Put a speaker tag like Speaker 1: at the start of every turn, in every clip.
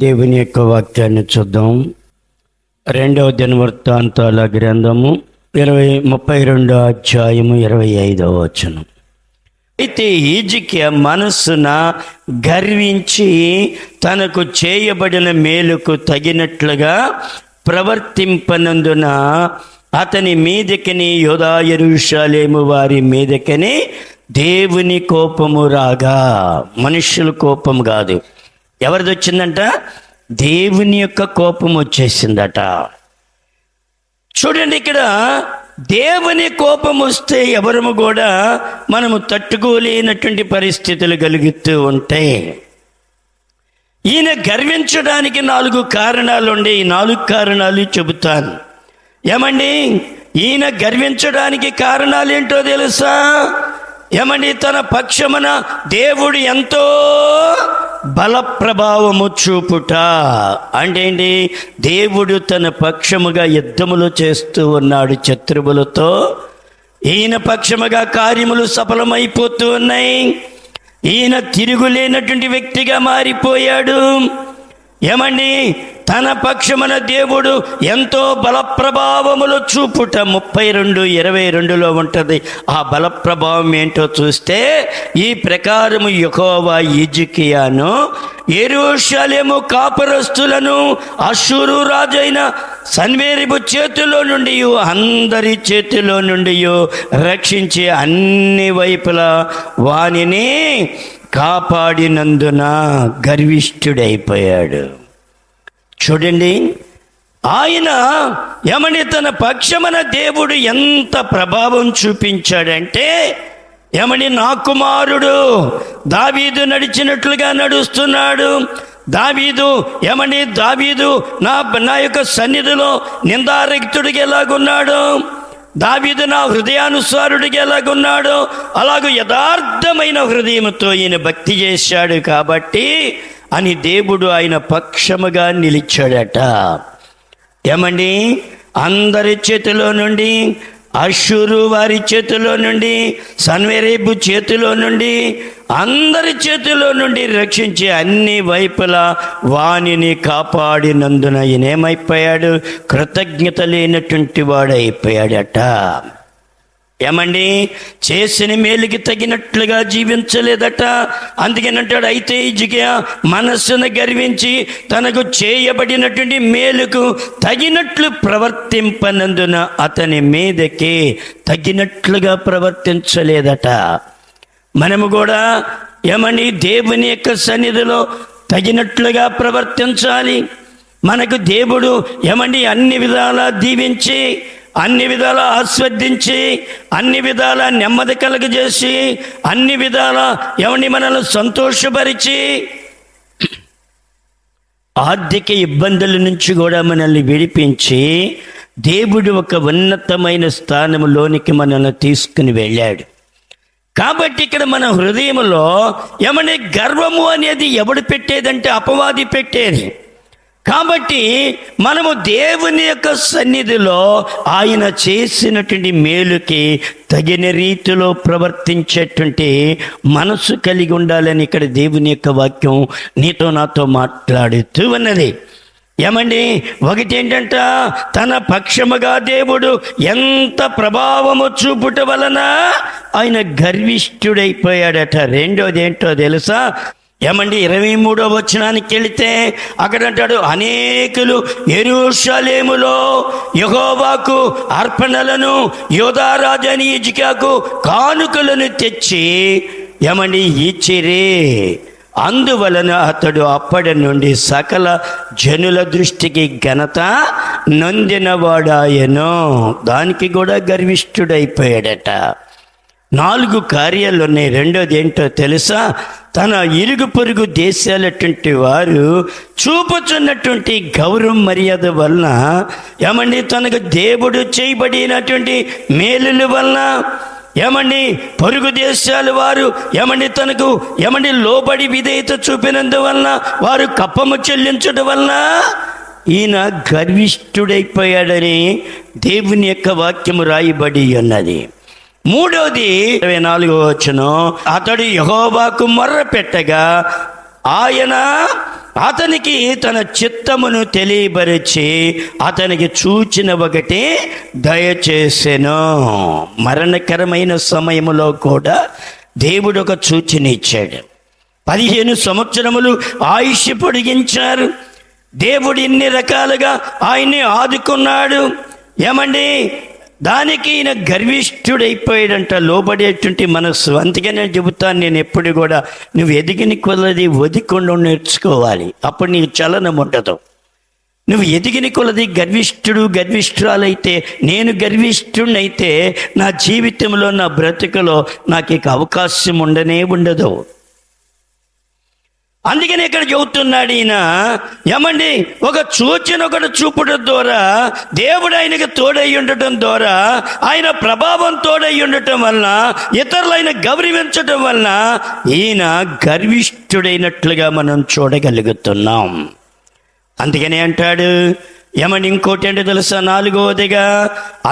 Speaker 1: దేవుని యొక్క వాక్యాన్ని చూద్దాం. 2వ దినవృత్తాంతాల గ్రంథము 32వ అధ్యాయము 25వ వచనం. అయితే హిజ్కియా మనస్సున గర్వించి తనకు చేయబడిన మేలుకు తగినట్లుగా ప్రవర్తింపనందున అతని మీదకని యూదా యెరూషలేము వారి మీదకని దేవుని కోపము రాగా, మనుష్యుల కోపం కాదు, ఎవరిది వచ్చిందంట? దేవుని యొక్క కోపం వచ్చేసిందట. చూడండి, ఇక్కడ దేవుని కోపం వస్తే ఎవరము కూడా మనము తట్టుకోలేనటువంటి పరిస్థితులు కలుగుతూ ఉంటాయి. ఈయన గర్వించడానికి 4 కారణాలు ఉండే. ఈ 4 కారణాలు చెబుతాను. ఏమండి, ఈయన గర్వించడానికి కారణాలు ఏంటో తెలుసా? ఏమండి, తన పక్షమున దేవుడు ఎంతో బల ప్రభావము చూపుట అంటే ఏంటి? దేవుడు తన పక్షముగా యుద్ధములు చేస్తూ ఉన్నాడు శత్రువులతో. ఈయన పక్షముగా కార్యములు సఫలమైపోతూ ఉన్నాయి. ఈయన తిరుగులేనటువంటి వ్యక్తిగా మారిపోయాడు. ఏమండి, తన పక్షమున దేవుడు ఎంతో బల ప్రభావములు చూపుట 32:22లో ఉంటుంది. ఆ బల ప్రభావం ఏంటో చూస్తే, ఈ ప్రకారము యెహోవా హిజ్కియాను యెరూషలేము కాపురస్తులను అష్షూరు రాజైన సన్హెరీబు చేతిలో నుండి అందరి చేతిలో నుండి రక్షించి అన్ని వైపులా వానిని కాపాడినందున గర్విష్ఠుడైపోయాడు. చూడండి, ఆయన ఏమని తన పక్షమున దేవుడు ఎంత ప్రభావం చూపించాడంటే, ఏమని నా కుమారుడు దావీదు నడిచినట్లుగా నడుస్తున్నాడు. దావీదు నా యొక్క సన్నిధిలో నిందారహితుడికి ఎలాగున్నాడు, దావీదు నా హృదయానుసారుడికి ఎలాగున్నాడు, అలాగూ యథార్థమైన హృదయంతో ఈయన భక్తి చేశాడు కాబట్టి అని దేవుడు ఆయన పక్షముగా నిలిచాడట. ఏమండి, అందరి చేతిలో నుండి, అష్షూరు వారి చేతిలో నుండి, సన్హెరీబు చేతిలో నుండి, అందరి చేతిలో నుండి రక్షించి అన్ని వైపులా వానిని కాపాడినందున ఈయనేమైపోయాడు? కృతజ్ఞత లేనటువంటి వాడు అయిపోయాడట. ఏమండి, చేసిన మేలుకి తగినట్లుగా జీవించలేదట. అందుకేనంటాడు, అయితే హిజ్కియా మనస్సును గర్వించి తనకు చేయబడినటువంటి మేలుకు తగినట్లు ప్రవర్తింపనందున అతని మీదకి తగినట్లుగా ప్రవర్తించలేదట. మనము కూడా ఏమండి, దేవుని యొక్క సన్నిధిలో తగినట్లుగా ప్రవర్తించాలి. మనకు దేవుడు ఏమండి అన్ని విధాలా దీవించి, అన్ని విధాల ఆస్వాదించి, అన్ని విధాల నెమ్మది కలుగజేసి, అన్ని విధాల ఎవరిని మనల్ని సంతోషపరిచి, ఆర్థిక ఇబ్బందుల నుంచి కూడా మనల్ని విడిపించి దేవుడు ఒక ఉన్నతమైన స్థానంలోనికి మనల్ని తీసుకుని వెళ్ళాడు. కాబట్టి ఇక్కడ మన హృదయంలో ఏమని గర్వము అనేది ఎవడు పెట్టేదంటే అపవాది పెట్టేది. కాబట్టి మనము దేవుని యొక్క సన్నిధిలో ఆయన చేసినటువంటి మేలుకి తగిన రీతిలో ప్రవర్తించేటువంటి మనసు కలిగి ఉండాలని ఇక్కడ దేవుని యొక్క వాక్యం నీతో నాతో మాట్లాడుతూ ఉన్నది. ఏమండి, ఒకటి ఏంటంట, తన పక్షముగా దేవుడు ఎంత ప్రభావము చూపుట వలన ఆయన గర్విష్ఠుడైపోయాడట. రెండోది ఏంటో తెలుసా? ఏమండి, 23వ వచనానికి వెళితే అక్కడ అంటాడు, అనేకులు యెరూషలేములో యెహోవాకు అర్పణలను, యూదా రాజైన హిజ్కియాకు కానుకలను తెచ్చి ఏమండి ఇచ్చిరే. అందువలన అతడు అప్పటి నుండి సకల జనుల దృష్టికి ఘనత నొందినవాడాయను. దానికి కూడా గర్విష్ఠుడైపోయాడట. 4 కార్యాలు ఉన్నాయి. రెండోది ఏంటో తెలుసా? తన ఇరుగు పొరుగు దేశాలటువంటి వారు చూపుచున్నటువంటి గౌరవం మర్యాద వలన, ఏమండి తనకు దేవుడు చేయబడినటువంటి మేలుల వలన, ఏమండి పొరుగు దేశాల వారు ఏమండి తనకు ఏమండి లోబడి విధేయత చూపినందువలన, వారు కప్పము చెల్లించడం వలన ఈయన గర్విష్ఠుడైపోయాడని దేవుని యొక్క వాక్యము రాయబడి ఉన్నది. మూడవది 24వ వచనం, అతడు యెహోవాకు మొర్ర పెట్టగా ఆయన అతనికి తన చిత్తమును తెలియపరిచి అతనికి సూచన ఒకటి దయచేసెను. మరణకరమైన సమయంలో కూడా దేవుడు ఒక సూచన ఇచ్చాడు. 15 సంవత్సరములు ఆయుష్ పొడిగించారు. దేవుడు ఇన్ని రకాలుగా ఆయన్ని ఆదుకున్నాడు. ఏమండి, దానికి ఈయన గర్విష్ఠుడైపోయాడంట, లోబడేటువంటి మనస్సు. అందుకే నేను చెబుతాను, నేను ఎప్పుడు కూడా నువ్వు ఎదిగిన కొలది వదికుండా నేర్చుకోవాలి. అప్పుడు నీకు చలనం ఉండదు. నువ్వు ఎదిగిన కొలది గర్విష్ఠురాలైతే, నేను గర్విష్ఠుడైతే నా జీవితంలో, నా బ్రతుకులో నాకు ఇక అవకాశం ఉండదు. అందుకని ఇక్కడ చెబుతున్నాడు ఈయన, ఏమండి, ఒక సూచన ఒకటి చూపడం ద్వారా, దేవుడు ఆయనకు తోడై ఉండటం ద్వారా, ఆయన ప్రభావం తోడై ఉండటం వలన, ఇతరులైన గౌరవించటం వలన ఈయన గర్విష్ఠుడైనట్లుగా మనం చూడగలుగుతున్నాం. అందుకనే అంటాడు, ఏమని ఇంకోటి అంటే తెలుసా, 4వదిగా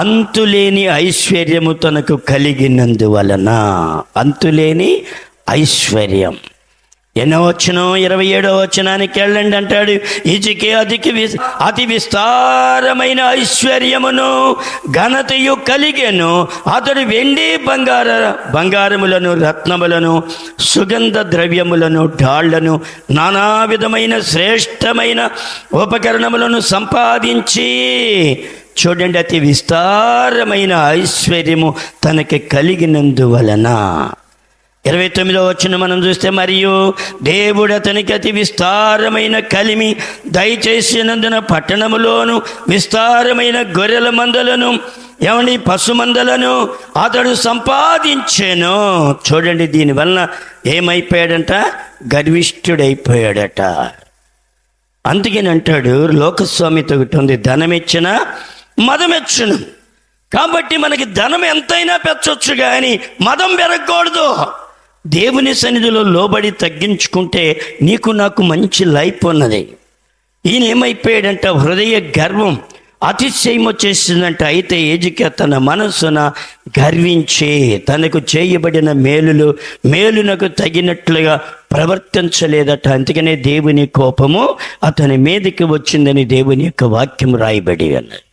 Speaker 1: అంతులేని ఐశ్వర్యము తనకు కలిగినందువలన. అంతులేని ఐశ్వర్యం. ఎన్నో వచనం, 27వ వచనానికి వెళ్ళండి. అంటాడు, ఇజికి అతి విస్తారమైన ఐశ్వర్యమును ఘనతయు కలిగెను. అతడు వెండి బంగారములను రత్నములను సుగంధ ద్రవ్యములను ఢాళ్లను నానా విధమైన శ్రేష్టమైన ఉపకరణములను సంపాదించి, చూడండి, అతి విస్తారమైన ఐశ్వర్యము తనకి కలిగినందువలన. 29వ వచనం మనం చూస్తే, మరియు దేవుడు అతనికి అతి విస్తారమైన కలిమి దయచేసినందున పట్టణములోను విస్తారమైన గొర్రెల మందలను, ఏమని, పశుమందలను అతడు సంపాదించాను. చూడండి, దీనివల్ల ఏమైపోయాడంట, గర్విష్ఠుడైపోయాడట. అందుకని అంటాడు, లోకస్వామితో ఒకటి ఉంది, ధనమిచ్చిన మదమెచ్చును. కాబట్టి మనకి ధనం ఎంతైనా పెంచొచ్చు, కానీ మదం పెరగకూడదు. దేవుని సన్నిధిలో లోబడి తగ్గించుకుంటే నీకు నాకు మంచి లైఫ్ ఉన్నది. ఈయన ఏమైపోయాడంట, హృదయ గర్వం, అతిశయం వచ్చేసిందంట. అయితే ఏజికి తన మనస్సున గర్వించి తనకు చేయబడిన మేలునకు తగినట్లుగా ప్రవర్తించలేదట. అందుకనే దేవుని కోపము అతని మీదకి వచ్చిందని దేవుని యొక్క వాక్యం రాయబడి ఉన్నది.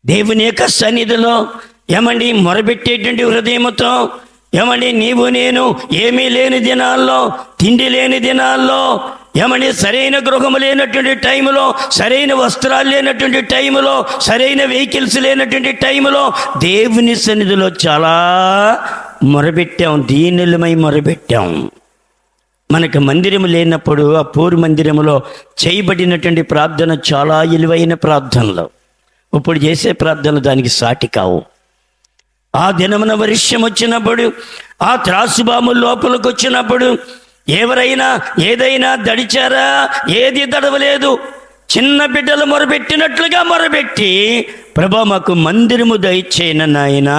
Speaker 1: దేవుని యొక్క సన్నిధిలో, ఏమండి, మొరబెట్టేటువంటి హృదయముతో, ఏమండి, నీవు నేను ఏమీ లేని దినాల్లో, తిండి లేని దినాల్లో, ఏమండి, సరైన గృహము లేనటువంటి టైంలో, సరైన వస్త్రాలు లేనటువంటి టైంలో, సరైన వెహికల్స్ లేనటువంటి టైంలో దేవుని సన్నిధిలో చాలా మొరబెట్టాం, దీనులమై మొరబెట్టాం. మనకు మందిరము లేనప్పుడు ఆ పూర్వ మందిరములో చేయబడినటువంటి ప్రార్థన చాలా విలువైన ప్రార్థనలు. ఇప్పుడు చేసే ప్రార్థనలు దానికి సాటి కావు. ఆ దినమున వర్షం వచ్చినప్పుడు, ఆ త్రాసుబాము లోపలికి వచ్చినప్పుడు ఎవరైనా ఏదైనా దడిచారా? ఏది దడవలేదు. చిన్న బిడ్డలు మొరబెట్టినట్లుగా మొరబెట్టి, ప్రభా మాకు మందిరము దయచేయన నాయన,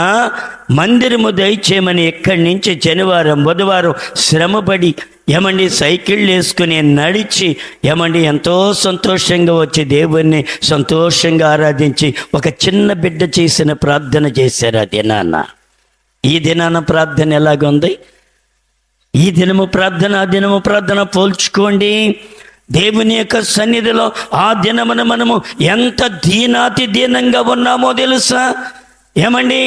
Speaker 1: మందిరము దయచేయమని ఎక్కడి నుంచి శనివారం బుధవారం శ్రమపడి, ఏమండి, సైకిళ్ళు వేసుకుని నడిచి, ఏమండి, ఎంతో సంతోషంగా వచ్చి దేవుణ్ణి సంతోషంగా ఆరాధించి ఒక చిన్న బిడ్డ చేసిన ప్రార్థన చేశారు ఆ దినాన్న. ఈ దినాన ప్రార్థన ఎలాగుంది? ఈ దినము ప్రార్థన ఆ దినము ప్రార్థన పోల్చుకోండి. దేవుని యొక్క సన్నిధిలో ఆ దినమున మనము ఎంత దీనాతి దీనంగా ఉన్నామో తెలుసా? ఏమండి,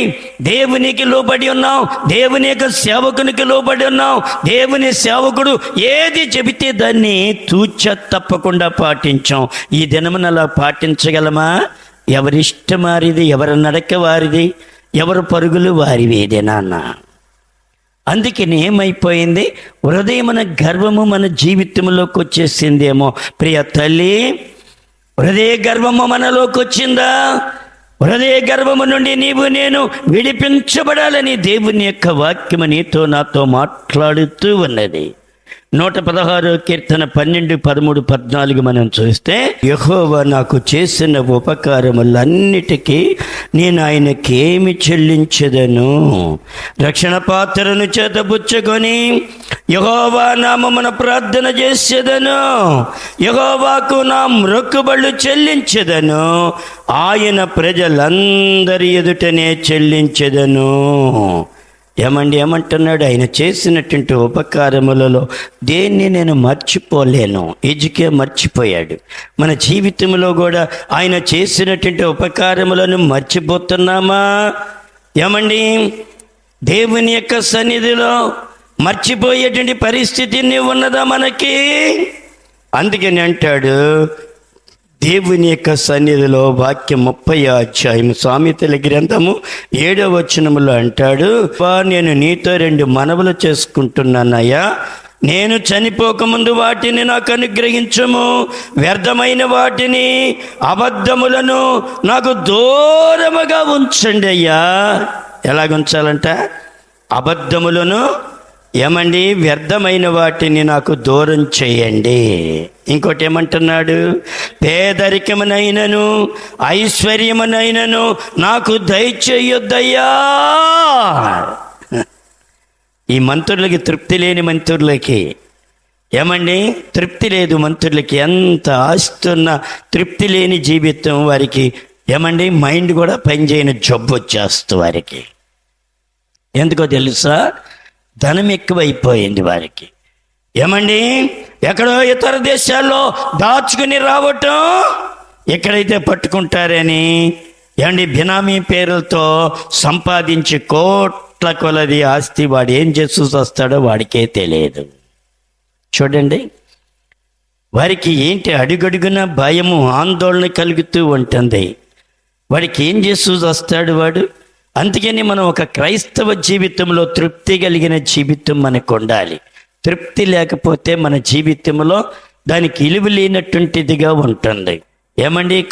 Speaker 1: దేవునికి లోబడి ఉన్నాం, దేవుని యొక్క సేవకునికి లోబడి ఉన్నాం. దేవుని సేవకుడు ఏది చెబితే దాన్ని తూచ తప్పకుండా పాటించాం. ఈ దినమున అలా పాటించగలమా? ఎవరిష్టం వారిది, ఎవరి నడక వారిది, ఎవరు పరుగులు వారివి నాన్న. అందుకని ఏమైపోయింది? హృదయమున గర్వము మన జీవితంలోకి వచ్చేసిందేమో. ప్రియ తల్లి, హృదయ గర్వము మనలోకి వచ్చిందా? హృదయ గర్వము నుండి నీవు నేను విడిపించబడాలని దేవుని యొక్క వాక్యము నీతో నాతో మాట్లాడుతూ ఉన్నది. 116 కీర్తన 12, 13, 14 మనం చూస్తే, యెహోవా నాకు చేసిన ఉపకారములన్నిటికీ నేను ఆయనకేమి చెల్లించెదను? రక్షణ పాత్రను చేతబుచ్చుకొని యెహోవా నామమున ప్రార్థన చేసేదను, యెహోవాకు నా మ్రొక్కుబళ్ళు చెల్లించెదను, ఆయన ప్రజలందరి ఎదుటనే చెల్లించెదను. ఏమంటున్నాడు? ఆయన చేసినటువంటి ఉపకారములలో దేన్ని నేను మర్చిపోలేను. ఎజుకే మర్చిపోయాడు. మన జీవితంలో కూడా ఆయన చేసినటువంటి ఉపకారములను మర్చిపోతున్నామా? దేవుని యొక్క సన్నిధిలో మర్చిపోయేటువంటి పరిస్థితి ఉన్నదా మనకి? అందుకని అంటాడు దేవుని యొక్క సన్నిధిలో, వాక్యం 30వ అధ్యాయం సామెతల గ్రంథము 7వ వచనములో అంటాడు, నేను నీతో 2 మనవులు చేసుకుంటున్నానయ్యా, నేను చనిపోకముందు వాటిని నాకు అనుగ్రహించము, వ్యర్థమైన వాటిని, అబద్ధములను నాకు దూరముగా ఉంచండి అయ్యా. ఎలాగుంచాలంట? అబద్ధములను వ్యర్థమైన వాటిని నాకు దూరం చేయండి. ఇంకోటి ఏమంటున్నాడు? పేదరికమునైనను ఐశ్వర్యమునైనను నాకు దయచేయొద్దయ్యా. ఈ మంత్రులకి తృప్తి లేని మంత్రులకి తృప్తి లేదు. మంత్రులకి ఎంత ఆస్తున్న తృప్తి లేని జీవితం వారికి. మైండ్ కూడా పనిచేయని జబ్బు వచ్చేస్తుంది వారికి. ఎందుకో తెలుసా? ధనం ఎక్కువైపోయింది వారికి. ఎక్కడో ఇతర దేశాల్లో దాచుకుని రావటం, ఎక్కడైతే పట్టుకుంటారని బినామీ పేరులతో సంపాదించి కోట్ల కొలది ఆస్తి వాడు ఏం చేస్తూ వస్తాడో వాడికే తెలియదు. చూడండి, వారికి ఏంటి అడుగడుగున భయము, ఆందోళన కలుగుతూ ఉంటుంది. వాడికి ఏం చేస్తూ వస్తాడు వాడు? అందుకని మనం ఒక క్రైస్తవ జీవితంలో తృప్తి కలిగిన జీవితం మనకు ఉండాలి. తృప్తి లేకపోతే మన జీవితంలో దానికి ఇలువ లేనటువంటిదిగా ఉంటుంది.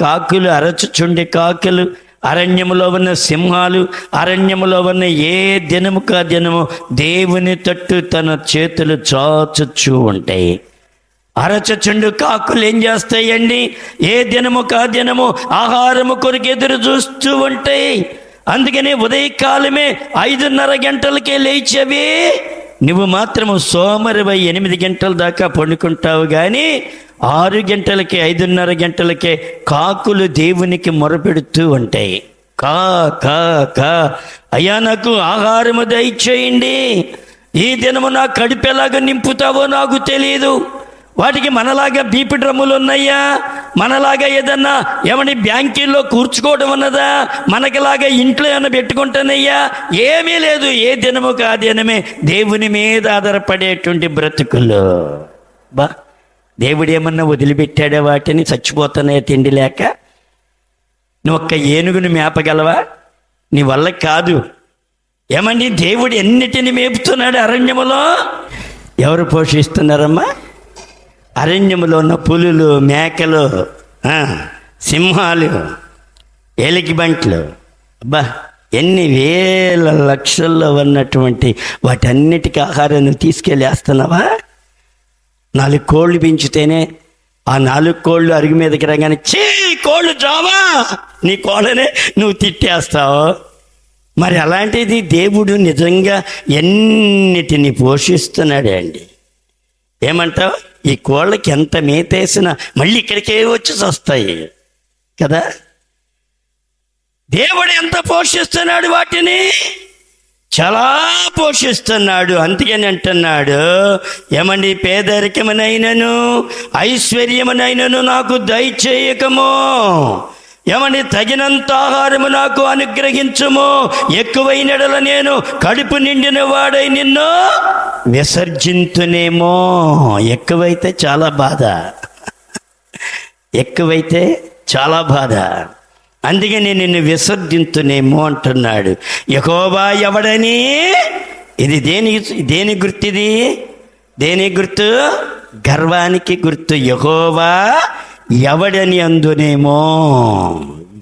Speaker 1: కాకులు అరచుచుండి కాకులు, అరణ్యములో ఉన్న సింహాలు, అరణ్యములో ఉన్న ఏ దినము కా దినము దేవుని తట్టు తన చేతులు చాచుచూ ఉంటాయి. అరచుచుండు కాకులు ఏం చేస్తాయండి? ఏ దినము కా దినము ఆహారము కొరకు ఎదురు చూస్తూ ఉంటాయి. అందుకనే ఉదయకాలమే 5:30 గంటలకే లేచేవి. నువ్వు మాత్రము సోమరివై 8 గంటల దాకా పండుకుంటావు, కానీ 6 గంటలకే 5:30 గంటలకే కాకులు దేవునికి మొరపెడుతూ ఉంటాయి. కా కా కా అయ్యా, నాకు ఆహారము దయచేయండి, ఈ దినము నా కడుపు ఎలాగ నింపుతావో నాకు తెలియదు. వాటికి మనలాగా బీపీ డ్రమ్ములు ఉన్నాయా? మనలాగా ఏదన్నా బ్యాంకీల్లో కూర్చుకోవడం ఉన్నదా? మనకిలాగా ఇంట్లో ఏమన్నా పెట్టుకుంటానయ్యా? ఏమీ లేదు. ఏ దినము కా దినమే దేవుని మీద ఆధారపడేటువంటి బ్రతుకులు. దేవుడు ఏమన్నా వదిలిపెట్టాడా వాటిని? చచ్చిపోతున్నాయా తిండి లేక? నువ్వు ఒక్క ఏనుగుని మేపగలవా? నీ వల్ల కాదు. దేవుడు ఎన్నిటిని మేపుతున్నాడు అరణ్యములో? ఎవరు పోషిస్తున్నారమ్మా? అరణ్యములో ఉన్న పులులు, మేకలు, సింహాలు, ఎలికిబంట్లు, ఎన్ని వేల లక్షల్లో ఉన్నటువంటి వాటన్నిటికీ ఆహారాన్ని తీసుకెళ్ళి వేస్తున్నావా? 4 కోళ్ళు పెంచితేనే ఆ 4 కోళ్ళు అరుగు మీదకి రాగానే కోళ్ళు జావా, నీ కోళ్ళనే నువ్వు తిట్టేస్తావు. మరి అలాంటిది దేవుడు నిజంగా ఎన్నిటిని పోషిస్తున్నాడు అండి. ఏమంటావు? ఈ కోళ్ళకి ఎంత మేతేసినా మళ్ళీ ఇక్కడికే వచ్చి వస్తాయి కదా. దేవుడు ఎంత పోషిస్తున్నాడు వాటిని? చాలా పోషిస్తున్నాడు. అందుకని అంటున్నాడు, పేదరికమునైనను ఐశ్వర్యమునైనను నాకు దయచేయకము, తగినంత ఆహారము నాకు అనుగ్రహించుము, ఎక్కువైనడల నేను కడుపు నిండిన వాడై నిన్ను విసర్జింతునేమో. ఎక్కువైతే చాలా బాధ, ఎక్కువైతే చాలా బాధ. అందుకని నిన్ను విసర్జింతునేమో అంటున్నాడు. యెహోవా ఎవడని? ఇది దేని గుర్తు? ఇది దేని గుర్తు? గర్వానికి గుర్తు. యెహోవా ఎవడని అందునేమో.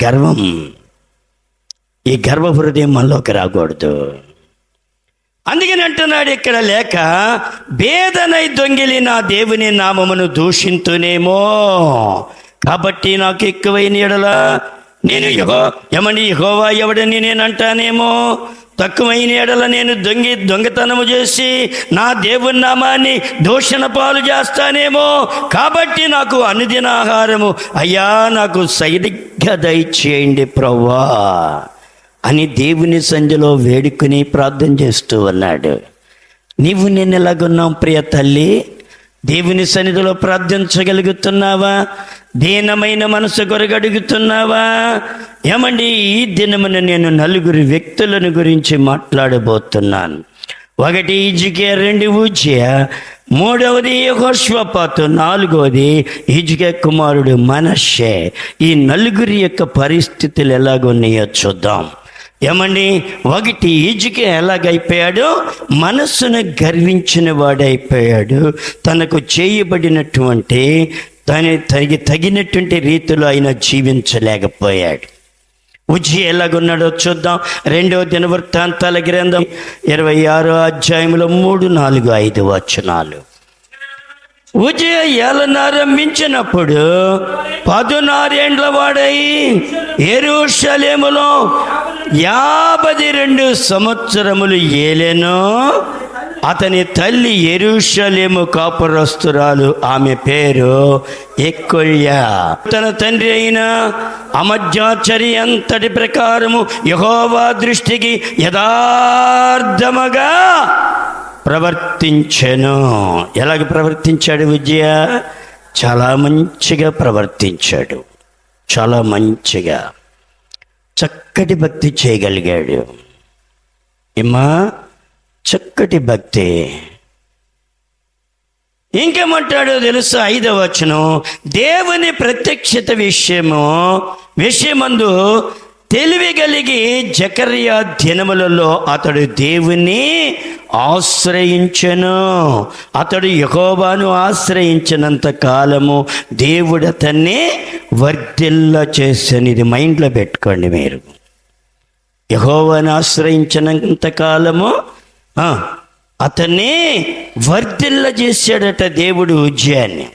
Speaker 1: గర్వం, ఈ గర్వ హృదయం మనలోకి రాకూడదు. అందుకని అంటున్నాడు ఇక్కడ లేక, భేదనై దొంగిలి నా దేవుని నామమును దూషింతునేమో. కాబట్టి నాకు ఎక్కువైన ఎడల నేను యెహోవా ఎవడని నేను అంటానేమో, తక్కువైన ఎడల నేను దొంగతనము చేసి నా దేవుని నామాన్ని దూషణ పాలు చేస్తానేమో. కాబట్టి నాకు అనుదిన ఆహారము అయ్యా నాకు సరిగ్గా దయచేయండి ప్రభువా. అని దేవుని సంధ్యలో వేడుకుని ప్రార్థన చేస్తూ ఉన్నాడు. నీవు నేను ఎలాగున్నావు ప్రియ తల్లి? దేవుని సన్నిధిలో ప్రార్థించగలుగుతున్నావా? దీనమైన మనసు కొరగడుగుతున్నావా? ఏమండి, ఈ దినమున నేను నలుగురు వ్యక్తులను గురించి మాట్లాడబోతున్నాను. ఒకటి హిజ్కియా, 2 ఉజ్జియా, 3వది యెహోషాపాతు, 4వది హిజ్కియా కుమారుడు మనష్షే. ఈ నలుగురి యొక్క పరిస్థితులు ఎలాగున్నాయో చూద్దాం. ఏమండి, ఒకటి హిజ్కియా ఎలాగైపోయాడు? మనస్సును గర్వించిన వాడైపోయాడు. తనకు చేయబడినటువంటి తగినటువంటి రీతిలో ఆయన జీవించలేకపోయాడు. ఉజ్జియా ఎలాగున్నాడో చూద్దాం. 2వ దినవృత్తాంతాల గ్రంథం 26వ అధ్యాయంలో 3, 4, 5 వచనాలు. ఉజ్జియా ఏలనారంభించినప్పుడు 16 ఏండ్ల వాడై యెరూషలేములో 52 సంవత్సరములు ఏలెను. అతని తల్లి యెరూషలేము కాపురస్తురాలు, ఆమె పేరు యెకొల్యా. తన తండ్రి అయిన అమజ్యాచర్య అంతటి ప్రకారము యెహోవా దృష్టికి యథార్థముగా ప్రవర్తించెను. ఎలాగ ప్రవర్తించాడు ఉజ్జియా? చాలా మంచిగా ప్రవర్తించాడు. చాలా మంచిగా చక్కటి భక్తి చేయగలిగాడు. ఏమా, చక్కటి భక్తి. ఇంకేమంటాడో తెలుసా? 5వ వచనం, దేవుని ప్రత్యక్షత విషయమందు తెలివి కలిగి జకర్యా దినములలో అతడు దేవుని ఆశ్రయించెను. అతడు యెహోవాను ఆశ్రయించినంత కాలము దేవుడు అతన్ని వర్ధిల్ల చేసెను. ఇది మైండ్లో పెట్టుకోండి మీరు. యెహోవాను ఆశ్రయించినంత కాలము అతన్ని వర్ధిల్ల చేశాడట దేవుడు ఉజ్జియాని.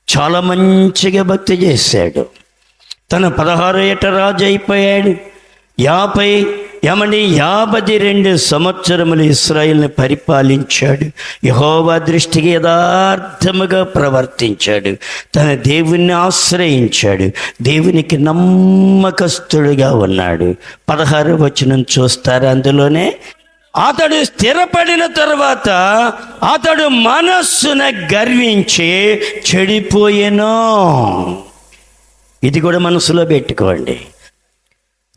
Speaker 1: చాలా మంచిగా భక్తి చేశాడు. తన 16 ఏట రాజు అయిపోయాడు. 52 సంవత్సరములు ఇశ్రాయేలుని పరిపాలించాడు. యెహోవా దృష్టికి యథార్థముగా ప్రవర్తించాడు. తన దేవుణ్ణి ఆశ్రయించాడు. దేవునికి నమ్మకస్తుడుగా ఉన్నాడు. 16వ వచనం చూస్తారు. అందులోనే అతడు స్థిరపడిన తరువాత అతడు మనస్సున గర్వించి చెడిపోయెను. ఇది కూడా మనసులో పెట్టుకోండి.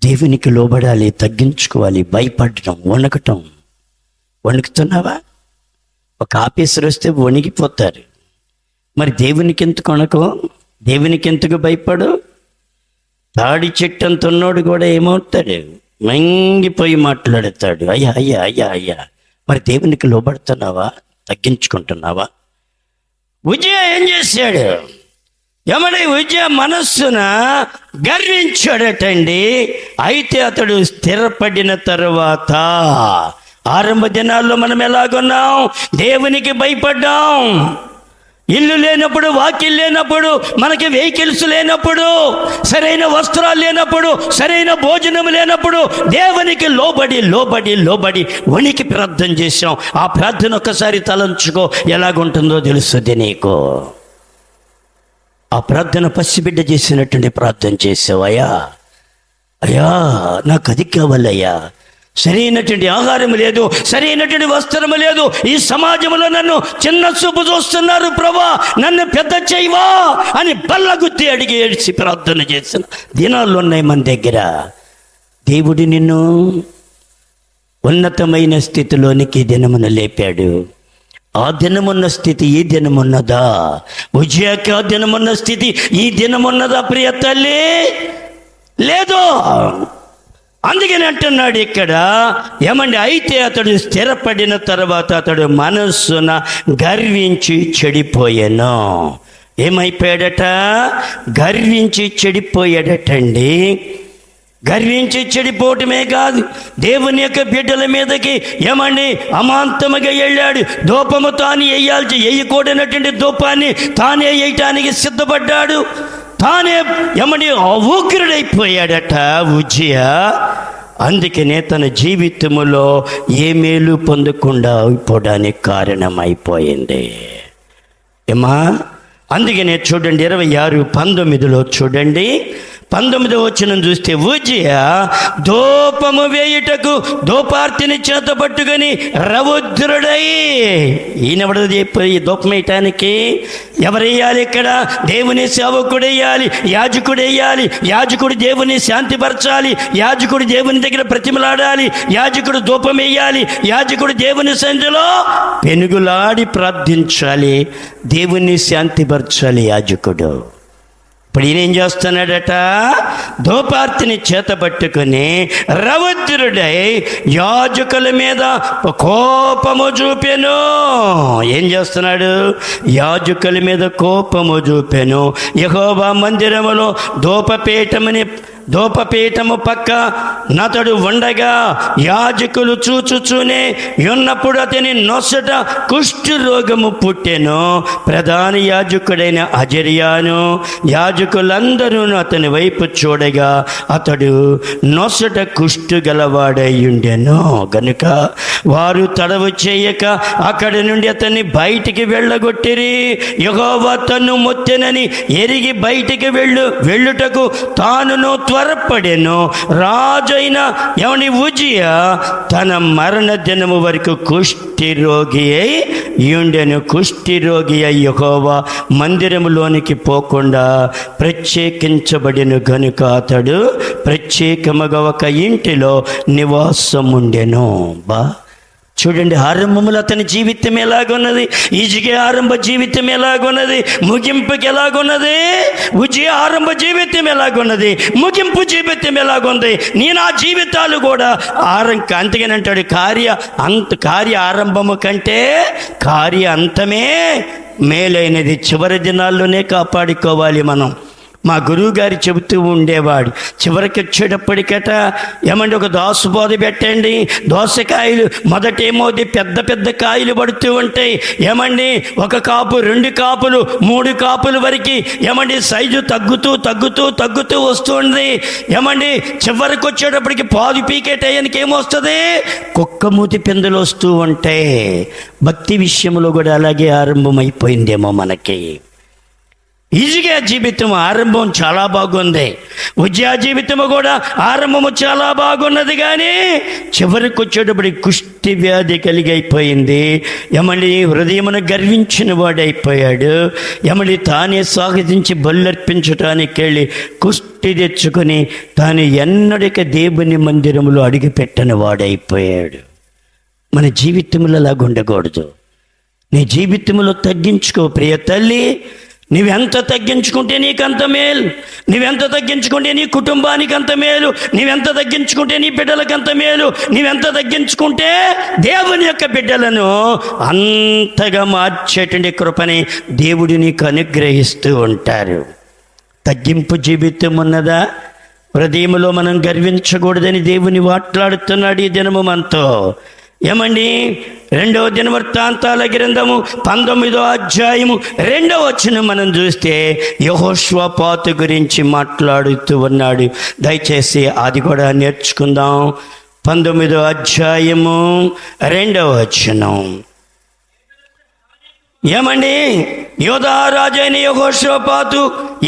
Speaker 1: దేవునికి లోబడాలి, తగ్గించుకోవాలి, భయపడటం, వణకటం. వణుకుతున్నావా? ఒక ఆఫీసర్ వస్తే వణికిపోతారు. మరి దేవునికి ఎందుకు వణకం? దేవునికి ఎందుకు భయపడు? తాడి చెట్టు అంత ఉన్నోడు కూడా ఏమవుతాడు? మంగిపోయి మాట్లాడతాడు. అయ్యా అయ్యా అయ్యా అయ్యా. మరి దేవునికి లోబడుతున్నావా? తగ్గించుకుంటున్నావా? ఉజ్జియా ఏం చేశాడు? ఏమని? ఉజ్జియా మనస్సున గర్వించాడటండి. అయితే అతడు స్థిరపడిన తరువాత, ఆరంభ దినాల్లో మనం ఎలాగున్నాం? దేవునికి భయపడ్డాం. ఇల్లు లేనప్పుడు, వాకిల్ లేనప్పుడు, మనకి వెహికల్స్ లేనప్పుడు, సరైన వస్త్రాలు లేనప్పుడు, సరైన భోజనం లేనప్పుడు దేవునికి లోబడి లోబడి లోబడి వణికి ప్రార్థన చేశాం. ఆ ప్రార్థన ఒక్కసారి తలంచుకో, ఎలాగుంటుందో తెలుస్తుంది నీకు. ఆ ప్రార్థన పసిబిడ్డ చేసినటువంటి ప్రార్థన చేసావయ్యా. అయ్యా, నాకు అది కావాలయ్యా. సరైనటువంటి ఆహారం లేదు, సరైనటువంటి వస్త్రము లేదు. ఈ సమాజంలో నన్ను చిన్న చూపు చూస్తున్నారు ప్రభా, నన్ను పెద్ద చేయవా అని బల్లగుద్ది అడిగి ఏడ్చి ప్రార్థన చేసిన దినాలు ఉన్నాయి మన దగ్గర. దేవుడు నిన్ను ఉన్నతమైన స్థితిలోనికి దినమున లేపాడు. ఆ దినమున్న స్థితి ఈ దినమున్నదా? ఉజ్జియాకి ఆ దినమున్న స్థితి ఈ దినమున్నదా ప్రియ తల్లి? లేదు. అందుకని అంటున్నాడు ఇక్కడ, ఏమండి? అయితే అతడు స్థిరపడిన తర్వాత అతడు మనస్సున గర్వించి చెడిపోయాను. ఏమైపోయాడట? గర్వించి చెడిపోయాడటండి. గర్వించి చెడిపోవటమే కాదు, దేవుని యొక్క బిడ్డల మీదకి ఏమండి అమాంతముగా వెళ్ళాడు. దూపము తాను వేయకూడనటువంటి దూపాన్ని తానే వేయటానికి సిద్ధపడ్డాడు. తానే ఏమండి ఊగ్రుడైపోయాడట ఉజ్జియా. అందుకనే తన జీవితములో ఏ మేలు పొందకుండా అయిపోవడానికి కారణమైపోయింది. ఏమా, అందుకనే చూడండి 26:19 చూడండి. 19వ వచనం చూస్తే ఉజ్జియా ధూపము వేయుటకు ధూపార్తిని చేత పట్టుకొని రౌద్రుడై. ఈయనెవడో చెప్పి ధూపం వేయటానికి ఎవరు వేయాలి? ఇక్కడ దేవుని సేవకుడు వేయాలి, యాజకుడు వేయాలి. యాజకుడు దేవుని శాంతిపరచాలి, యాజకుడు దేవుని దగ్గర ప్రతిమలాడాలి, యాజకుడు ధూపం వేయాలి, యాజకుడు దేవుని సన్నిధిలో పెనుగులాడి ప్రార్థించాలి, దేవుని శాంతిపరచాలి యాజకుడు. ఇప్పుడు ఈయనేం చేస్తున్నాడట? ధూపార్తిని చేత పట్టుకుని రౌద్రుడై యాజకుల మీద కోపము చూపెను. ఏం చేస్తున్నాడు? యాజకుల మీద కోపము చూపెను. యెహోవా మందిరములో ధూపపీఠము పక్క నతడు ఉండగా యాజకులు చూచుచూనే ఉన్నప్పుడు అతని నొసట కుష్ఠు రోగము పుట్టెను. ప్రధాన యాజకుడైన అజర్యాను యాజకులందరూ అతని వైపు చూడగా అతడు నొసట కుష్ఠు గలవాడై ఉండెను. గనుక వారు తడవు చేయక అక్కడి నుండి అతన్ని బయటికి వెళ్ళగొట్టిరి. యెహోవా తన్ను మొత్తెనని ఎరిగి బయటికి వెళ్ళుటకు తానును త్వరపడెను. రాజైన ఉజ్జియా తన మరణ దినము వరకు కుష్ఠిరోగి అయి ఉండెను. కుష్ఠిరోగి అయి యెహోవా మందిరములోనికి పోకుండా ప్రత్యేకించబడిన గనుక అతడు ప్రత్యేకముగా ఒక ఇంటిలో నివాసముండెను. చూడండి, ఆరంభములు అతని జీవితం ఎలాగున్నది, ఈజిగే ఆరంభ జీవితం ఎలాగున్నది, ముగింపుకి ఎలాగున్నది. ఉజ్జియా ఆరంభ జీవితం ఎలాగున్నది, ముగింపు జీవితం ఎలాగుంది. నేను ఆ జీవితాలు కూడా అందుకని అంటాడు, కార్య ఆరంభము కంటే కార్య అంతమే మేలైనది. చివరి దినాల్లోనే కాపాడుకోవాలి మనం. మా గురువు గారు చెబుతూ ఉండేవాడు, చివరికి వచ్చేటప్పటికట ఒక దోసబోధ పెట్టండి. దోసకాయలు మొదటేమోది పెద్ద పెద్ద కాయలు పడుతూ ఉంటాయి. ఒక కాపు, 2 కాపులు, 3 కాపుల వరకు సైజు తగ్గుతూ వస్తుంది. చివరికి వచ్చేటప్పటికి పాదు పీకే టయానికి ఏమొస్తుంది? కుక్క మూతి పిందెలు వస్తూ ఉంటాయి. భక్తి విషయంలో కూడా అలాగే ఆరంభమైపోయిందేమో మనకి. ఈజిగా జీవితం ఆరంభం చాలా బాగుంది, ఉజ్జియా జీవితము కూడా ఆరంభము చాలా బాగున్నది. కానీ చివరికి వచ్చేటప్పటికి కుష్టి వ్యాధి కలిగైపోయింది. హృదయమును గర్వించిన వాడైపోయాడు. తానే సాగతించి బల్లర్పించటానికి వెళ్ళి కుష్టి తెచ్చుకొని తాను ఎన్నడిక దేవుని మందిరములో అడుగుపెట్టని వాడైపోయాడు. మన జీవితంలో అలాగ ఉండకూడదు. నీ జీవితంలో తగ్గించుకో ప్రియ తల్లి. నువ్వెంత తగ్గించుకుంటే నీకంత మేలు, నువ్వెంత తగ్గించుకుంటే నీ కుటుంబానికి అంత మేలు, నువ్వెంత తగ్గించుకుంటే నీ బిడ్డలకంత మేలు, నువ్వెంత తగ్గించుకుంటే దేవుని యొక్క బిడ్డలను అంతగా మార్చేటువంటి కృపని దేవుడు నీకు అనుగ్రహిస్తూ ఉంటారు. తగ్గింపు జీవితం ఉన్నదా? హృదయంలో మనం గర్వించకూడదని దేవుని మాట్లాడుతున్నాడు ఈ దినము మనతో. 2వ దినవృత్తాంతాల గ్రంథము 19వ అధ్యాయము 2వ వచనం మనం చూస్తే యెహోషువపాతు గురించి మాట్లాడుతూ ఉన్నాడు. దయచేసి అది కూడా నేర్చుకుందాం. 19వ అధ్యాయము 2వ వచనం. యోధా రాజైన యెహోషువపాతు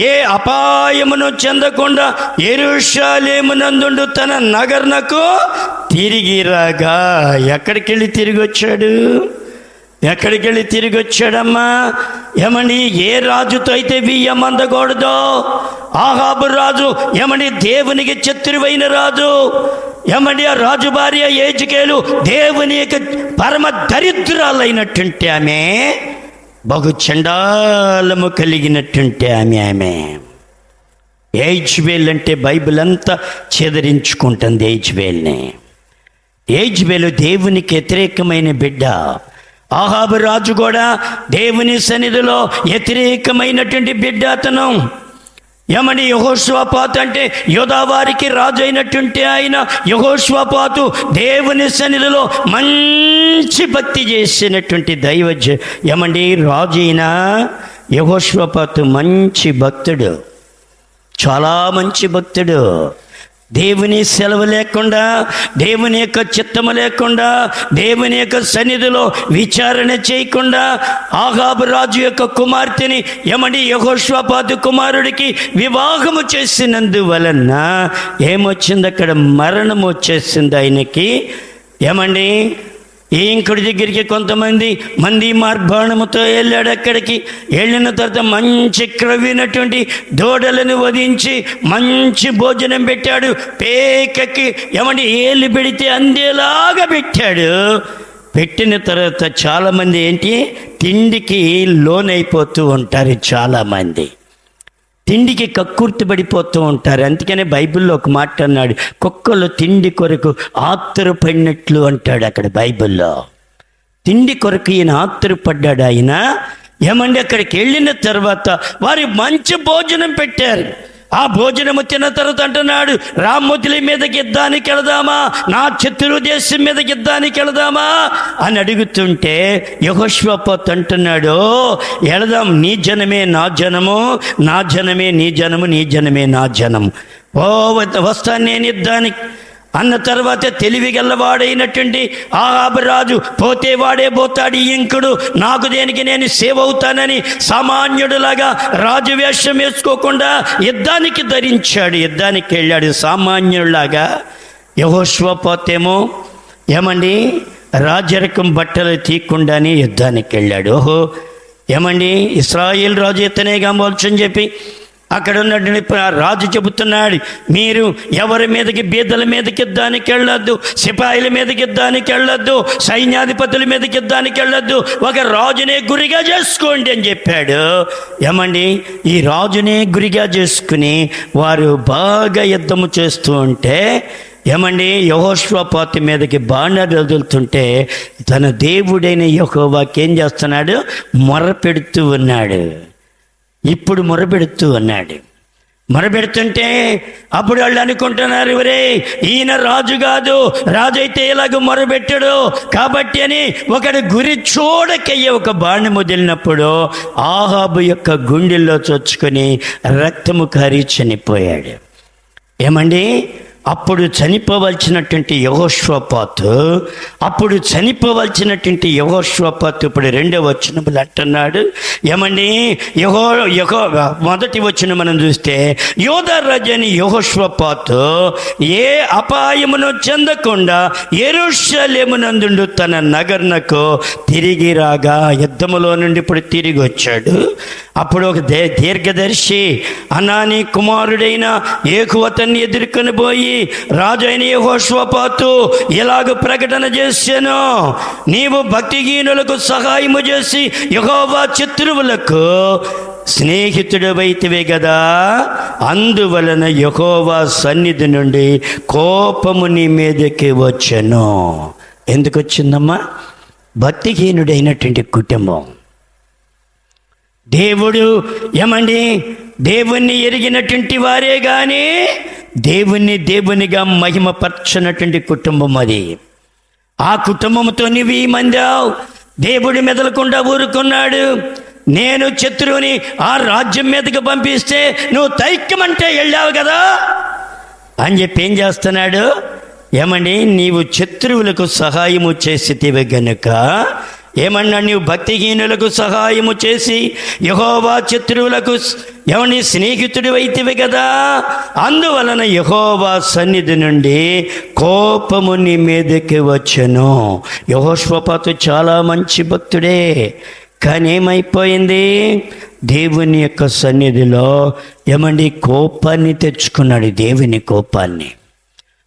Speaker 1: ఏ అపాయమును చెందకుండా యెరూషలేమునందుండు తన నగరునకు తిరిగి రాగా. ఎక్కడికి వెళ్ళి తిరిగి వచ్చాడమ్మా? ఏ రాజుతో అయితే బియ్యం అందకూడదో ఆహాబు రాజు దేవునికి శత్రువైన రాజు. ఆ రాజు భార్య యెజ్రెయేలు దేవుని యొక్క పరమ దరిద్రాలైనట్టుంటే ఆమె, బహు చండాలము కలిగినట్టుంటే ఆమె. యెజ్రెయేలు అంటే బైబిల్ అంతా చెదరించుకుంటుంది యెజ్రెయేలు దేవునికి వ్యతిరేకమైన బిడ్డ. ఆహాబు రాజు కూడా దేవుని సన్నిధిలో వ్యతిరేకమైనటువంటి బిడ్డ అతను. యెహోషువపాతు అంటే యోధా వారికి రాజు అయినటువంటి ఆయన. యెహోషువపాతు దేవుని సన్నిధిలో మంచి భక్తి చేసినటువంటి రాజు అయిన యెహోషువపాతు మంచి భక్తుడు, చాలా మంచి భక్తుడు. దేవుని సెలవు లేకుండా, దేవుని యొక్క చిత్తము లేకుండా, దేవుని యొక్క సన్నిధిలో విచారణ చేయకుండా ఆహాబు రాజు యొక్క కుమార్తెని యెహోషాపాతు కుమారుడికి వివాహము చేసినందువలన ఏమొచ్చింది? అక్కడ మరణం వచ్చేసింది ఆయనకి. ఈ ఇంకుడి దగ్గరికి కొంతమంది మార్బాణముతో వెళ్ళాడు. అక్కడికి వెళ్ళిన తర్వాత మంచి క్రవ్వినటువంటి దూడలను వధించి మంచి భోజనం పెట్టాడు. పేకకి ఏళ్ళు పెడితే అందేలాగా పెట్టాడు. పెట్టిన తర్వాత చాలామంది తిండికి లోనైపోతూ ఉంటారు. చాలామంది తిండికి కక్కుర్తిపడిపోతూ ఉంటారు. అందుకనే బైబిల్లో ఒక మాట అన్నాడు, కుక్కలు తిండి కొరకు ఆతురపడినట్లు అంటాడు అక్కడ బైబిల్లో. తిండి కొరకు ఈయన ఆతురపడ్డాడు. ఆయన అక్కడికి వెళ్ళిన తర్వాత వారి మంచి భోజనం పెట్టారు. ఆ భోజనము తిన్న తర్వాత అంటున్నాడు, రామోతుల మీదకి యుద్ధానికి వెళదామా, నా శత్రు దేశం మీదకి యుద్ధానికి వెళదామా అని అడుగుతుంటే యెహోషాపాతు అంటున్నాడు, వెళదాం, నీ జనమే నా జనము, నా జనమే నీ జనము, నీ జనమే నా జనము. వస్తాను నేను యుద్ధానికి అన్న తర్వాత తెలివిగల్లవాడైనటువంటి ఆహాబు రాజు పోతే వాడే పోతాడు, ఈ ఇంకుడు నాకు దేనికి నేను సేవ్ అవుతానని సామాన్యుడులాగా రాజు వేషం వేసుకోకుండా యుద్ధానికి ధరించాడు. యుద్ధానికి వెళ్ళాడు సామాన్యుడిలాగా. యెహోషాపాతేమో రాజరకం బట్టలు తీయకుండానే యుద్ధానికి వెళ్ళాడు. ఇశ్రాయేల్ రాజు ఇతనేగా మోల్చని చెప్పి అక్కడ ఉన్నటువంటి రాజు చెబుతున్నాడు, మీరు ఎవరి మీదకి, బీదల మీదకి యుద్ధానికి వెళ్ళొద్దు, సిపాయిల మీదకి యుద్ధానికి వెళ్ళొద్దు, సైన్యాధిపతుల మీదకి యుద్ధానికి వెళ్ళొద్దు, ఒక రాజునే గురిగా చేసుకోండి అని చెప్పాడు. ఈ రాజునే గురిగా చేసుకుని వారు బాగా యుద్ధము చేస్తూ ఉంటే యెహోషాపాతు మీదకి బాణాలు వదులుతుంటే తన దేవుడైన యెహోవాకి ఏం చేస్తున్నాడు? మొరపెడుతూ ఉన్నాడు. ఇప్పుడు మొరపెడుతూ ఉన్నాడు. మొరపెడుతుంటే అప్పుడు వాళ్ళు అనుకుంటున్నారు, ఒరే ఈయన రాజు కాదు, రాజు అయితే ఇలాగ మొరపెట్టడు కాబట్టి అని ఒకడు గురి చూడకయ్యే ఒక బాణం వదిలినప్పుడు ఆహాబు యొక్క గుండెల్లో చొచ్చుకొని రక్తము కారి చనిపోయాడు. అప్పుడు చనిపోవలసినటువంటి యెహోషాపాతు ఇప్పుడు 2వ వచనములు అంటున్నాడు. మొదటి వచనం మనం చూస్తే, యోధా రాజైన యెహోషాపాతు ఏ అపాయమును చెందకుండా యెరూషలేమునందు తన నగరునకు తిరిగి రాగా, యుద్ధములో నుండి ఇప్పుడు తిరిగి వచ్చాడు. అప్పుడు ఒక దీర్ఘదర్శి అనానీ కుమారుడైన యెహూ అతన్ని ఎదుర్కొని పోయి, రాజు అయిన యెహోషాపాతు ఇలాగ ప్రకటన చేశాను, నీవు భక్తిహీనులకు సహాయము చేసి యెహోవా శత్రువులకు స్నేహితుడవైతివే కదా, అందువలన యెహోవా సన్నిధి నుండి కోపము నీ మీదకి వచ్చెను. ఎందుకు వచ్చిందమ్మా? భక్తిహీనుడైనటువంటి కుటుంబం, దేవుడు దేవుణ్ణి ఎరిగినటువంటి వారే కానీ దేవునిగా మహిమపరచినటువంటి కుటుంబం అది. ఆ కుటుంబంతో నువ్వు ఈ మందావు, దేవుడి మెదలకుండా ఊరుకున్నాడు. నేను శత్రువుని ఆ రాజ్యం మీదకి పంపిస్తే నువ్వు తైక్యమంటే వెళ్ళావు కదా అని చెప్పి ఏం చేస్తున్నాడు? నీవు శత్రువులకు సహాయము చేసితివి గనుక నీవు భక్తిహీనులకు సహాయము చేసి యెహోవా శత్రువులకు స్నేహితుడు అయితివి కదా, అందువలన యెహోవా సన్నిధి నుండి కోపము నీ మీదకి వచ్చెను. యెహోషాపాతు చాలా మంచి భక్తుడే, కానీ ఏమైపోయింది? దేవుని యొక్క సన్నిధిలో కోపాన్ని తెచ్చుకున్నాడు. దేవుని కోపాన్ని.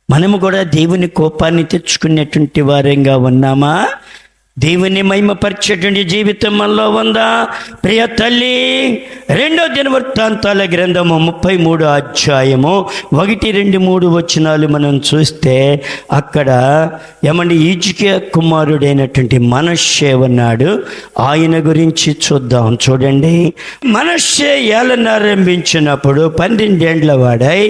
Speaker 1: మనము కూడా దేవుని కోపాన్ని తెచ్చుకునేటువంటి వారంగా ఉన్నామా? దేవుని మహిమపరిచేటువంటి జీవితం మనలో ఉందా? ప్రియ తల్లి, 2వ దినవృత్తాంతాల గ్రంథము 33వ అధ్యాయము 1, 2, 3 వచనాలు మనం చూస్తే అక్కడ హిజ్కియా కుమారుడైనటువంటి మనష్షే ఉన్నాడు. ఆయన గురించి చూద్దాం. చూడండి, మనష్షే ఏలనారంభించినప్పుడు 12 ఏండ్ల వాడై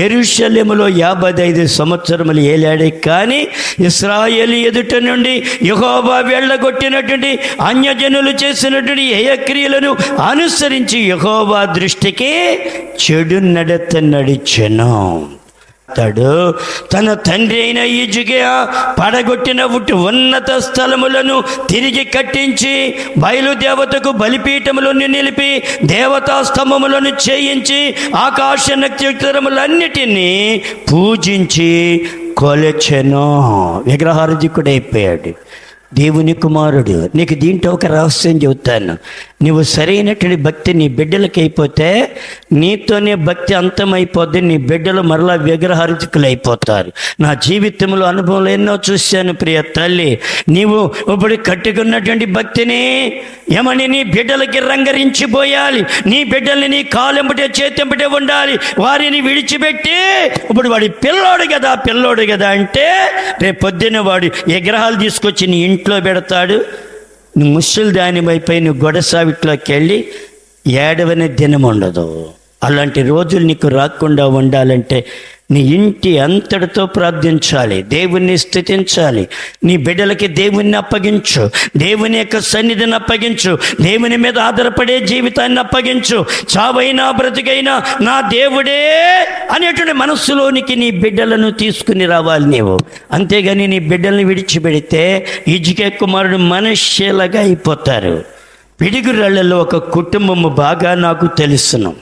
Speaker 1: యెరూషలేములో 55 సంవత్సరములు ఏలాడే. కానీ ఇశ్రాయేలు ఎదుట నుండి యెహోవా వెళ్ళగొట్టినటువంటి అన్యజనులు చేసినటువంటి ఏ క్రియలను అనుసరించి యెహోవా దృష్టికి చెడు నడత నడిచెను. తాడు తన తండ్రి అయిన హిజ్కియా పడగొట్టిన ఉన్నత స్థలములను తిరిగి కట్టించి బయలుదేవతకు బలిపీఠములను నిలిపి దేవతా స్తంభములను చేయించి ఆకాశ నక్షత్రములన్నిటినీ పూజించి కొలచెను. విగ్రహార్జకుడైపోయాడు. దేవుని కుమారుడు. నీకు దీంట్లో ఒక రహస్యం చెబుతాను. నువ్వు సరైనటువంటి భక్తి నీ బిడ్డలకి అయిపోతే నీతోనే భక్తి అంతమైపోద్ది. నీ బిడ్డలు మరలా విగ్రహార్జకులు అయిపోతారు. నా జీవితంలో అనుభవాలు ఎన్నో చూశాను ప్రియ తల్లి. నీవు ఇప్పుడు కట్టుకున్నటువంటి భక్తిని ఏమని నీ బిడ్డలకి రంగరించిపోయాలి. నీ బిడ్డల్ని నీ కాలెంబటే చేతెంబటే ఉండాలి. వారిని విడిచిపెట్టి ఇప్పుడు వాడి పిల్లోడు కదా అంటే రేపు పొద్దున్న వాడు విగ్రహాలు తీసుకొచ్చి నీ ఇంట్లో పెడతాడు. నువ్వు ముసలి దాని వైపై నువ్వు గొడసావిట్లోకి వెళ్ళి ఏడవని దినం ఉండదు. అలాంటి రోజులు నీకు రాకుండా ఉండాలంటే నీ ఇంటి అంతటితో ప్రార్థించాలి, దేవుణ్ణి స్తుతించాలి. నీ బిడ్డలకి దేవుణ్ణి అప్పగించు, దేవుని యొక్క సన్నిధిని అప్పగించు, దేవుని మీద ఆధారపడే జీవితాన్ని అప్పగించు. చావైనా బ్రతికైనా నా దేవుడే అనేటువంటి మనస్సులోనికి నీ బిడ్డలను తీసుకుని రావాలి నీవు. అంతేగాని నీ బిడ్డల్ని విడిచిపెడితే హిజ్కియా కుమారుడు మనశ్శీలగా అయిపోతారు. పిడుగురాళ్లలో ఒక కుటుంబము బాగా నాకు తెలుసును.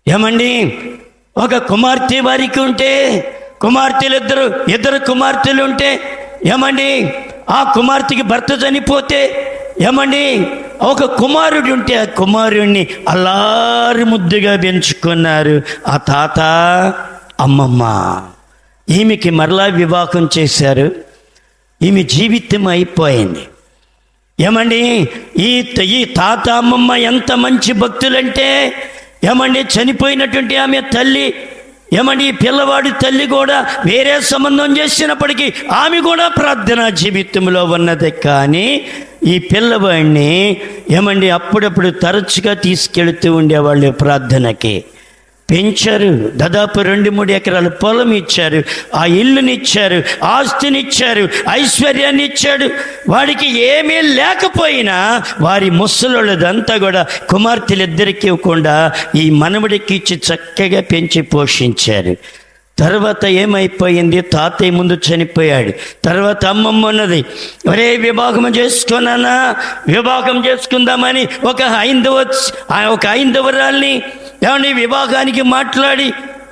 Speaker 1: ఏమండి, ఒక కుమార్తె వారికి ఉంటే, కుమార్తెలు ఇద్దరు కుమార్తెలు ఉంటే ఏమండి, ఆ కుమార్తెకి భర్త చనిపోతే ఏమండి, ఒక కుమారుడు ఉంటే ఆ కుమారుడిని అల్లారి ముద్దుగా పెంచుకున్నారు ఆ తాత అమ్మమ్మ. ఈమెకి మరలా వివాహం చేశారు. ఈమె జీవితం అయిపోయింది. ఏమండి, ఈ తాత అమ్మమ్మ ఎంత మంచి భక్తులంటే ఏమండి, చనిపోయినటువంటి ఆమె తల్లి ఏమండి, పిల్లవాడి తల్లి కూడా వేరే సంబంధం చేసినప్పటికీ ఆమె కూడా ప్రార్థనా జీవితంలో ఉన్నది. కానీ ఈ పిల్లవాడిని ఏమండి అప్పుడప్పుడు తరచుగా తీసుకెళ్తూ ఉండేవాళ్ళు ప్రార్థనకి. పెంచారు. దాదాపు 2-3 ఎకరాల పొలం ఇచ్చారు, ఆ ఇల్లునిచ్చారు, ఆస్తినిచ్చారు, ఐశ్వర్యాన్ని ఇచ్చాడు. వాడికి ఏమీ లేకపోయినా వారి ముసలోళ్ళదంతా కూడా కుమార్తెలిద్దరికి ఇవ్వకుండా ఈ మనవడికి ఇచ్చి చక్కగా పెంచి పోషించారు. తర్వాత ఏమైపోయింది, తాతయ్య ముందు చనిపోయాడు. తర్వాత అమ్మమ్మ ఉన్నది. ఒరే వివాహం చేసుకున్నానా, వివాహం చేసుకుందామని ఒక హైందవరాల్ని ఏమండి వివాహానికి మాట్లాడి,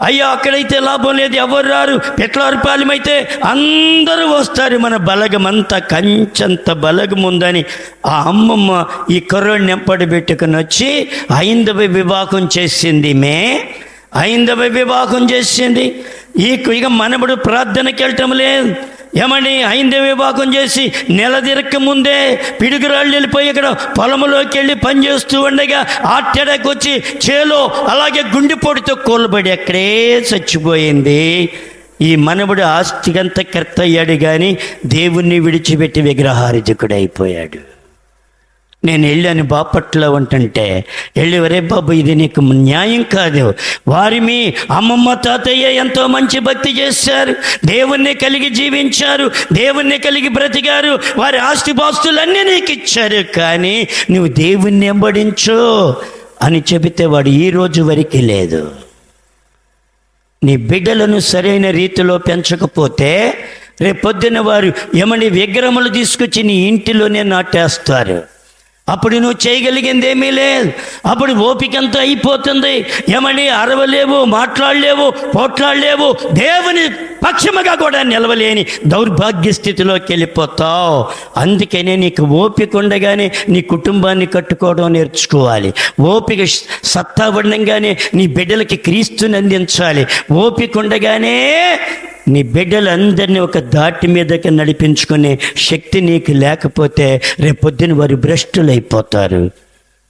Speaker 1: అయ్యో అక్కడైతే లాభం లేదు, ఎవరు రారు, పెట్లారుపాలెం అయితే అందరూ వస్తారు, మన బలగం అంతా కంచంత బలగం ఉందని ఆ అమ్మమ్మ ఈ కుర్రోడిని ఎంపడి పెట్టుకుని వచ్చి హైందవ వివాహం చేసింది. హైందవ వివాహం చేసింది. ఇక మనబడు ప్రార్థనకి వెళ్ళటం లేదు. ఏమండి, హైందవ వివాహం చేసి నెల తిరక్క ముందే పిడుగురాళ్ళు వెళ్ళిపోయి ఇక్కడ పొలంలోకి వెళ్ళి పనిచేస్తూ ఉండగా హార్ట్ అటాక్ వచ్చి చేలో అలాగే గుండెపోటుతో కోల్బడి అక్కడే చచ్చిపోయింది. ఈ మనబడు ఆస్తికంత కర్త అయ్యాడు కానీ దేవుణ్ణి విడిచిపెట్టి విగ్రహార్జకుడు అయిపోయాడు. నేను వెళ్ళాను బాపట్లో ఉంటుంటే, వెళ్ళి వరే బాబు ఇది నీకు న్యాయం కాదు. వారి మీ అమ్మమ్మ తాతయ్య ఎంతో మంచి భక్తి చేశారు, దేవుణ్ణి కలిగి జీవించారు, దేవుణ్ణి కలిగి బ్రతికారు, వారి ఆస్తిపాస్తులన్నీ నీకు ఇచ్చారు, కానీ నువ్వు దేవుణ్ణి వెంబడించు అని చెబితే వాడు ఈ రోజు వరకు లేదు. నీ బిడ్డలను సరైన రీతిలో పెంచకపోతే రేపొద్దున వారు ఏమని విగ్రహములు తీసుకొచ్చి నీ ఇంటిలోనే నాటేస్తారు. అప్పుడు నువ్వు చేయగలిగింది ఏమీ లేదు. అప్పుడు ఓపికంతా అయిపోతుంది. ఏమని అరవలేవు, మాట్లాడలేవు, పోట్లాడలేవు, దేవుని పక్షముగా కూడా నిలవలేని దౌర్భాగ్య స్థితిలోకి వెళ్ళిపోతావు. అందుకనే నీకు ఓపిక ఉండగానే నీ కుటుంబాన్ని కట్టుకోవడం నేర్చుకోవాలి. ఓపిక సత్తా ఉండగానే నీ బిడ్డలకి క్రీస్తుని అందించాలి. ఓపిక ఉండగానే నీ బిడ్డలందరినీ ఒక దాటి మీదకి నడిపించుకునే శక్తి నీకు లేకపోతే రేపొద్దున వారు భ్రష్టులైపోతారు.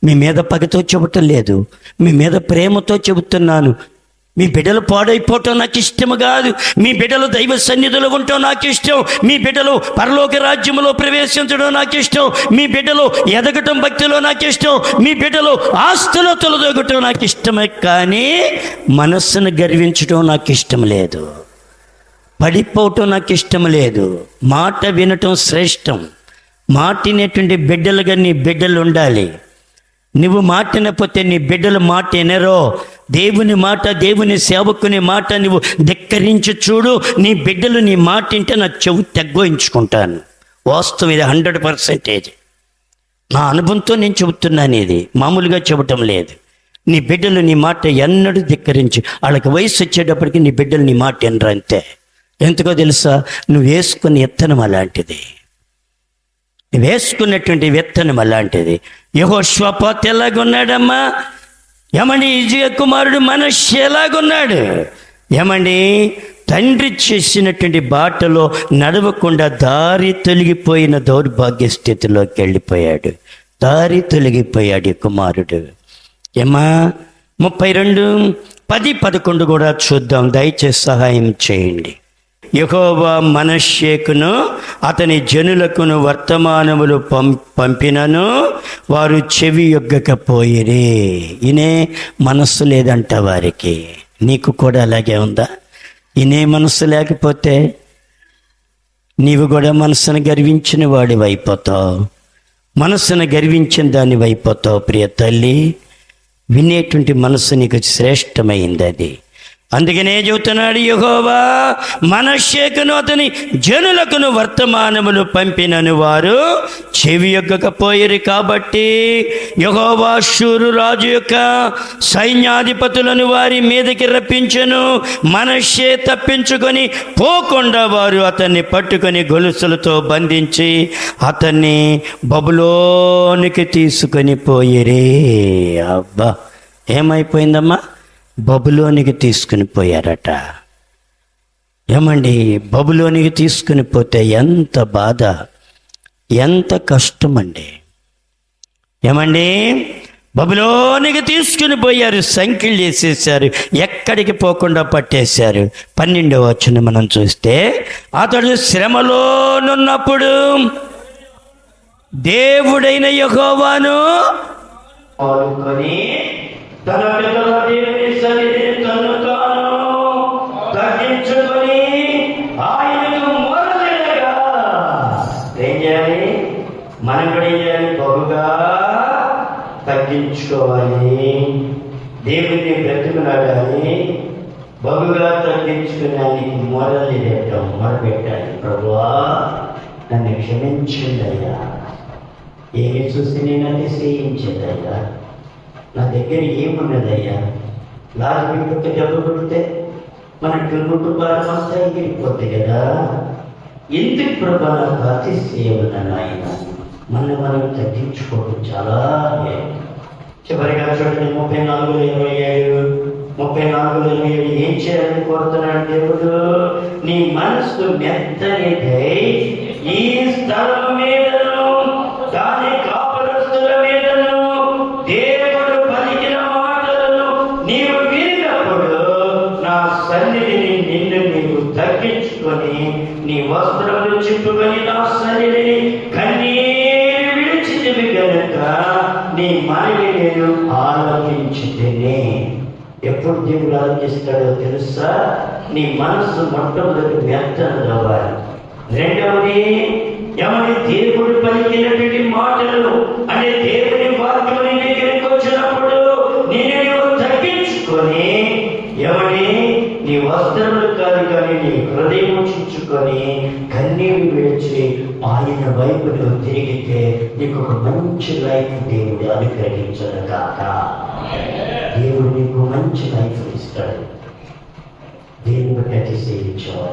Speaker 1: మీ మీద పగతో చెబుటం లేదు, మీ మీద ప్రేమతో చెబుతున్నాను. మీ బిడ్డలు పాడైపోవటం నాకు ఇష్టము కాదు. మీ బిడ్డలు దైవ సన్నిధిలో ఉండటం నాకు ఇష్టం. మీ బిడ్డలు పరలోక రాజ్యంలో ప్రవేశించడం నాకు ఇష్టం. మీ బిడ్డలు ఎదగటం భక్తిలో నాకు ఇష్టం. మీ బిడ్డలు ఆస్తులో తొలదొగటం నాకు ఇష్టమే, కానీ మనస్సును గర్వించడం నాకు ఇష్టం లేదు. పడిపోవటం నాకు ఇష్టం లేదు. మాట వినటం శ్రేష్టం. మాటినటువంటి బిడ్డలుగా నీ బిడ్డలు ఉండాలి. నువ్వు మాటినపోతే నీ బిడ్డలు మాట వినరో, దేవుని మాట, దేవుని సేవకుని మాట నువ్వు ధిక్కరించి చూడు. నీ బిడ్డలు నీ మాట వింటే నా చెవు తెగ్గోయించుకుంటాను. వాస్తవం ఇది 100%. నా అనుభవంతో నేను చెబుతున్నాను, ఇది మామూలుగా చెప్పటం లేదు. నీ బిడ్డలు నీ మాట ఎన్నడూ ధిక్కరించి, వాళ్ళకి వయసు వచ్చేటప్పటికి నీ బిడ్డలు నీ మాట వినరు అంతే. ఎందుకో తెలుసా? నువ్వు వేసుకున్న విత్తనం అలాంటిది, నువ్వు వేసుకున్నటువంటి విత్తనం అలాంటిది. యెహోషువపాతు ఎలాగున్నాడమ్మా? ఏమండి ఇజ్జియా కుమారుడు మనష్షే ఎలాగున్నాడు? ఏమండి తండ్రి చేసినటువంటి బాటలో నడవకుండా దారి తొలగిపోయిన దౌర్భాగ్య స్థితిలోకి వెళ్ళిపోయాడు. దారి తొలగిపోయాడు ఈ కుమారుడు. ఏమా 32:10-11 కూడా చూద్దాం, దయచేసి సహాయం చేయండి. యెహోవా మనష్షేకును అతని జనులకును వర్తమానములు పంపినను వారు చెవి యొగ్గకపోయిరి. ఇనే మనస్సు లేదంట వారికి. నీకు కూడా అలాగే ఉందా? ఇనే మనస్సు లేకపోతే నీవు కూడా మనసును గర్వించిన వాడివి అయిపోతావు. మనసును గర్వించిన దానివి అయిపోతావు. ప్రియ తల్లి, వినేటువంటి మనసు నీకు శ్రేష్టమైంది అది. అందుకనే చెబుతున్నాడు, యెహోవా మనష్షేకును అతని జనులకును వర్తమానములు పంపినను వారు చెవి యొగ్గకపోయిరి. కాబట్టి యెహోవా అష్షూరు రాజు యొక్క సైన్యాధిపతులను వారి మీదకి రప్పించెను. మనష్షే తప్పించుకొని పోకుండా వారు అతన్ని పట్టుకొని గొలుసులతో బంధించి అతన్ని బబులోనికి తీసుకొని పోయిరి. అబ్బా, ఏమైపోయిందమ్మా? బబులోనికి తీసుకుని పోయారట. ఏమండి, బబులోనికి తీసుకుని పోతే ఎంత బాధ, ఎంత కష్టమండి. ఏమండి, బబులోనికి తీసుకుని పోయారు, సంఖ్యలు చేసేసారు, ఎక్కడికి పోకుండా పట్టేశారు. 12వ వచనం మనం చూస్తే, అతడు శ్రమలోనున్నప్పుడు దేవుడైన యెహోవాను ఆనుకొని తన పితరుల దేవుని సన్నిధిని తన్ను తాను తగ్గించుకొని ఆయనకు మొరపెట్టగా ఏం చేయాలి? మనం కూడా ఏం చేయాలి? బహుగా తగ్గించుకోవాలి. దేవుని బ్రతుకులాడాలి, బహుగా తగ్గించుకుని ఆయనకి మొరపెట్టాలి. ప్రభువా, నన్ను క్షమించండి అయ్యా, ఏమి చూసి నేను అతిశయించేదయ్యా, నా దగ్గర ఏమున్నదయ్యా? లారీ పెట్టి దెబ్బ కొడితే మన కుటుంబాలు అంతా ఎగిరిపోతాయి కదా. ఎందుకు ప్రభా నాకు అతిశయమన్నాను ఆయన? మనం తగ్గించుకోవడం చాలా. చివరిగా చూడండి, 34:27 ఏం చేయాలని కోరుతున్నాడు దేవుడు? నీ మనసు మెత్తనిదై ఈ స్థలం మీదను దాని కాపురస్తుల మీదను దేవుడు పలికిన మాటలను నీవు వినినప్పుడు నా సన్నిధిని నిన్ను నీవు తగ్గించుకొని నీ వస్త్రములు చింపుకొని నా సన్నిధిని కన్నీరు విడిచితివి గనుక నీ మనవి నేను ఆలోచించితేనే. ఎప్పుడు దేవుడు ఆలోచిస్తాడో తెలుసా? నీ మనస్సు మొట్టమొదటి మెత్తనవ్వాలి. రెండవది, ఎవరి దేవుడు పలికినటువంటి మాటలు అంటే దేవుని వాక్యం నీ దగ్గరికి వచ్చినప్పుడు నేను తగ్గించుకొని, ఎవరి నీ వస్త్రములు కాదు కానీ నీ హృదయం చించుకొని కన్నీరు విడిచి ఆయన వైపు నువ్వు తిరిగితే నీకు ఒక మంచి లైఫ్ దేవుడు అనుగ్రహించను కాక. దేవుడు నీకు మంచి లైఫ్ ఇస్తాడు. దేవుని బట్టి అతిశయించావు.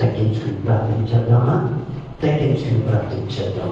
Speaker 1: తగ్గించుకుని ప్రార్థించేద్దామా? తగ్గించుకుని ప్రార్థించేద్దాం.